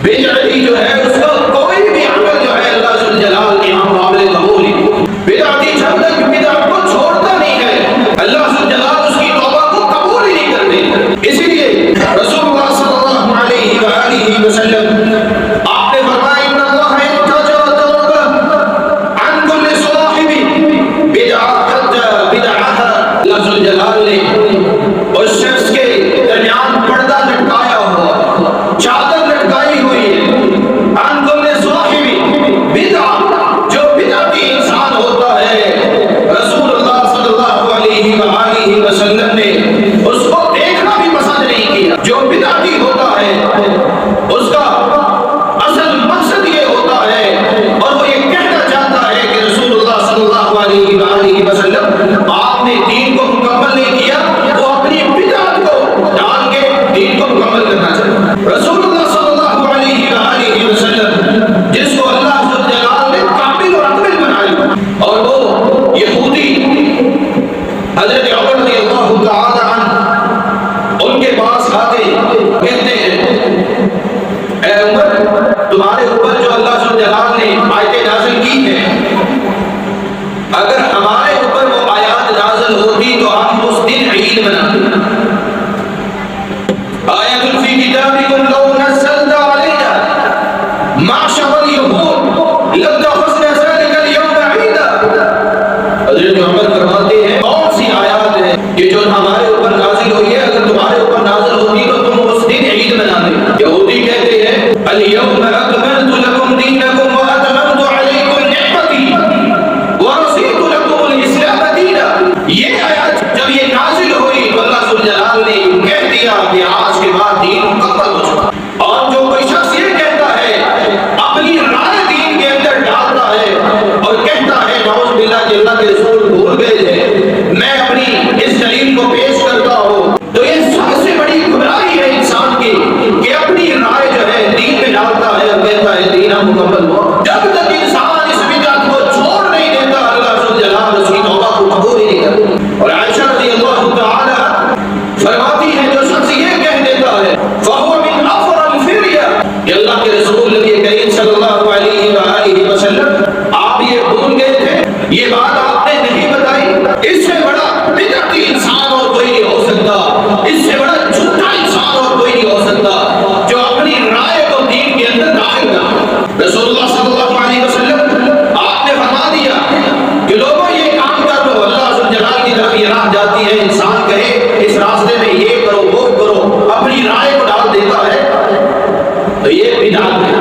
بدعتی جو ہے اس کا کوئی بھی عمل جو ہے اللہ ذو الجلال کے یہاں قابل قبول ہے. بدعتی جب تک بدعت کو چھوڑتا نہیں ہے اللہ ذو الجلال اس کی توبہ کو قبول ہی نہیں کرتے. اسی لیے رسول اللہ صلی اللہ علیہ وآلہ وسلم آپ نے فرمایا ان اللہ اتجر توبہ عن کل صاحب بدعہ اللہ ذو الجلال نے اس شخص کے درمیان پردہ لٹکایا ہوا، چادر لٹکائی ہوئی ہے. عن کل صاحب بدعہ، جو بدعتی انسان ہوتا ہے رسول اللہ صلی اللہ علیہ وآلہ وسلم نے اس کو دیکھنا بھی پسند نہیں کیا. جو بدعتی ہوتا ہے اس کا اصل مقصد یہ ہوتا ہے اور وہ یہ کہنا چاہتا ہے کہ رسول اللہ صلی اللہ علیہ وآلہ وسلم آپ نے دین کو مکمل نہیں کیا، وہ اپنی بدعت کو ڈال کے دین کو مکمل کرنا چاہتا ہے. رسول اللہ صلی اللہ علیہ وآلہ وسلم جس کو اللہ ذو الجلال نے کامل اور اکمل بنایا، اور وہ یہودی حضرت عمر رضی اللہ تعالی عنہ ان کے پاس آتے کہتے ہیں اے عمر، تمہارے اوپر جو اللہ ذو الجلال نے آیتیں نازل کی ہیں، اگر ہمارے اوپر وہ آیات نازل ہوتی تو ہم اس دن عید مناتے. آیت فی کتابکم لو نزلت علینا معشر الیہود لاتخذنا ذلک اليوم عیدا. حضرت عمر فرماتے ہیں کون سی آیات ہے کہ جو ہمارے اوپر نازل ہوئی ہے، اگر تمہارے اوپر نازل ہوتی تو تم اس دن عید مناتے. یہودی کہتے ہیں الیوم اکملت لکم دینکم واتممت علیکم نعمتی ورضیت لکم الاسلام دینا. یہ آیات جب یہ نازل ہوئی تو اللہ ذو الجلال نے کہہ دیا کہ آج کے بعد دین مکمل ہو چکا. اور جو کوئی شخص یہ کہتا ہے اپنی رائے دین کے اندر ڈالتا ہے اور کہتا ہے نعوذ باللہ کہ اللہ کے رسول بھول گئے تھے، میں اپنی اس دلیل کو پیش کرتا ہوں، تو یہ سب سے بڑی گمراہی ہے انسان کی کہ اپنی رائے جو ہے دین میں ڈالتا ہے اور کہتا ہے دین مکمل ہوا. جب تک انسان اس بدعت کو چھوڑ نہیں دیتا اللہ ذو الجلال اس کی توبہ کو قبول ہی نہیں کرتا. اور عائشہ رضی اللہ تعالی فرماتی ہے جو شخص یہ کہہ دیتا ہے فَهُوَ مِنْ أَفْرَ الْفِرْيَةِ کہ اللہ کے رسول نبی کریم صلی اللہ علیہ وآلہ وسلم آپ یہ بھول گئے تھے، یہ بات آپ نے نہیں بتائی. اس سے بڑا بدعتی انسان اور کوئی نہیں ہو سکتا، اس سے بڑا جھوٹا انسان اور کوئی نہیں ہو سکتا جو اپنی رائے کو دین کے اندر داخل کرے. رسول اللہ صلی اللہ علیہ وسلم آپ نے فرما دیا کہ لوگوں یہ کام کر لو، اللہ ذو الجلال کی طرف یہ راہ جاتی ہے، انسان کہے اس راستے میں یہ کرو وہ کرو، اپنی رائے کو ڈال دیتا ہے تو یہ بدعت ہے.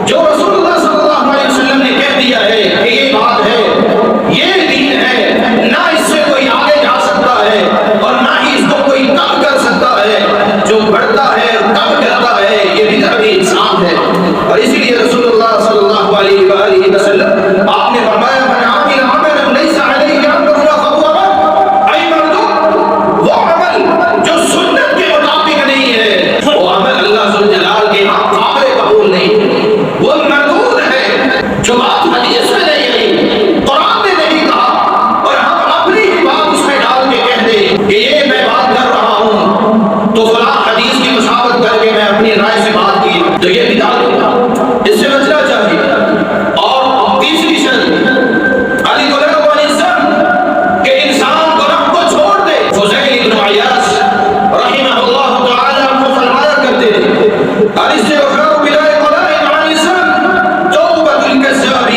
جو رسول اللہ صلی اللہ علیہ وسلم نے کہہ دیا ہے کہ یہ بات ہے، یہ دین ہے، نہ اس سے کوئی آگے جا سکتا ہے اور نہ ہی اس کو کوئی کم کر سکتا ہے. جو بڑھتا ہے کم کرتا ہے یہ بدعتی انسان ہے. اور اسی لیے رسول اللہ صلی اللہ علیہ وآلہ وسلم آپ نے فرمایا من عمل عملا لیس علیہ امرنا فهو رد. اے مردو، وہ عمل جو سنت کے مطابق نہیں ہے وہ عمل اللہ ذو الجلال کے ہاں قابل قبول نہیں، وہ مردود ہے. جو بات حدیث میں نہیں آئی، قرآن نے نہیں کہا، اور ہم اپنی ہی بات اس میں ڈال کے کہہ دیں کہ یہ میں بات کر رہا ہوں تو فلاں حدیث کی مشابہت کر کے میں اپنی رائے سے بات کی، تو یہ بدعت ہوگا. اس سے بچنا چاہیے. اور تیسری شرط علی گناہ والی سب کہ انسان گناہ کو چھوڑ دے. فضیل بن عیاض رحمہ اللہ تعالی عنہ فرمایا کرتے تھے الاستغفار بلا قضاء عن الذنب توبۃ الكذاب